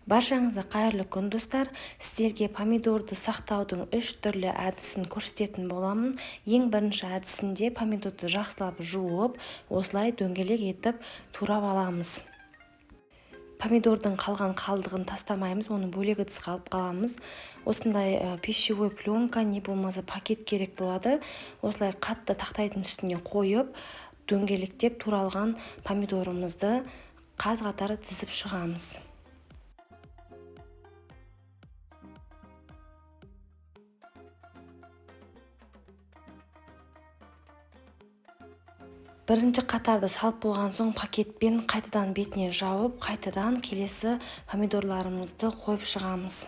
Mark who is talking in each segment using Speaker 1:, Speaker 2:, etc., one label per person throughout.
Speaker 1: Баршаңызға қайырлы күн достар. Сіздерге помидорды сақтаудың 3 түрлі әдісін көрсететін боламын. Ең бірінші әдісінде помидорды жақсылап жуып, осылай дөңгелек етіп турап аламыз. Помидордың қалған қалдығын тастамаймыз, оны бөлек ыдысқа алып қаламыз. Осындай пищевой пленка не болмаса пакет керек болады. Осылай қатты тақтайдың үстіне қойып, дөңгелектеп туралған помидорымызды қаз-қатар тізіп шығамыз. Бірінші қатарды салып болған соң пакетпен қайтадан бетіне жауып, қайтадан келесі помидорларымызды қойып шығамыз.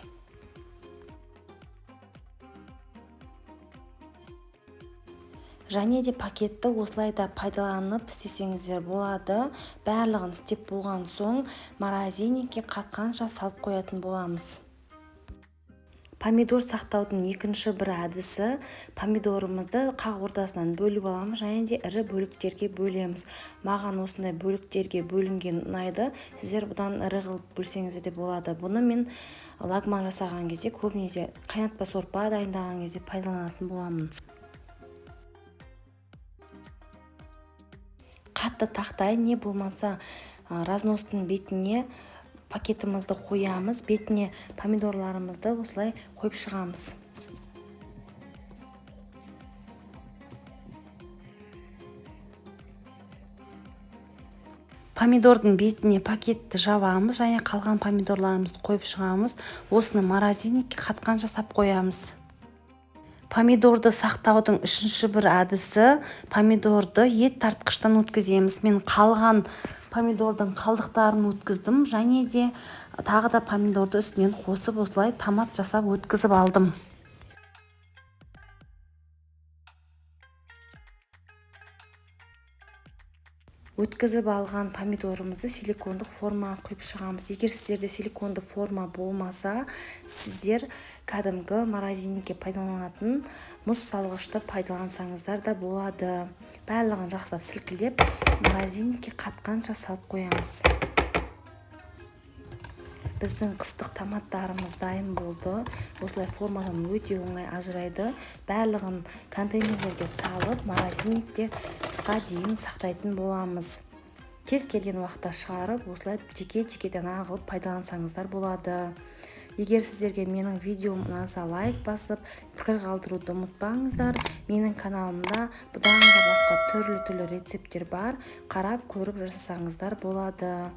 Speaker 1: Және де пакетті осылай да пайдаланып істесеңіздер болады. Барлығын істеп болған соң морозильникке қатқанша салып қоятын боламыз. Помидор сақтаудың екінші бір әдісі, помидорымызды қақ ортасынан бөліп аламыз, және де ірі бөліктерге бөлеміз. Маған осындай бөліктерге бөлінген ұнайды. Сіздер бұдан ірі қылып бөлсеңіздер де болады. Бұны мен лагман жасаған кезде, көбінесе қайнатпа сорпа дайындаған кезде пайдаланатын боламын. Қатты тақтай не болмаса разностың бетіне пакетімізді қоямыз, бетіне помидорларымызды осылай қойып шығамыз. Помидордың бетіне пакетті жабамыз, және қалған помидорларымызды қойып шығамыз. Осыны морозильникке қатқанша сап қоямыз. Помидорды сақтаудың үшінші бір әдісі, помидорды ет тартқыштан өткіземіз. Мен қалған помидордың қалдықтарын өткіздім, және де тағы да помидорды үстінен қосып осылай томат жасап өткізіп алдым. Өткізіп алған помидорымызды силикондық формаға құйып шығамыз. Егер сіздерде силиконды форма болмаса, сіздер кәдімгі морозильникке пайдаланатын мұз салғышты пайдалансаңыздар да болады. Барлығын жақсылап сілкілеп, морозильникке қатқанша салып қоямыз. Біздің қыстық томаттарымыз дайын болды. Осылай формадан өте оңай ажырайды. Барлығын контейнерлерге салып, морозильникте қысқа дейін сақтайтын боламыз. Кез келген уақытта шығарып, осылай жеке-жекеден ағылып пайдалансаңыздар болады. Егер сіздерге менің видеом ұнаса, лайк басып, пікір қалдыруды ұмытпаңыздар. Менің каналымда бұдан да басқа түрлі рецепттер бар. Қарап көріп жасасаңыздар болады.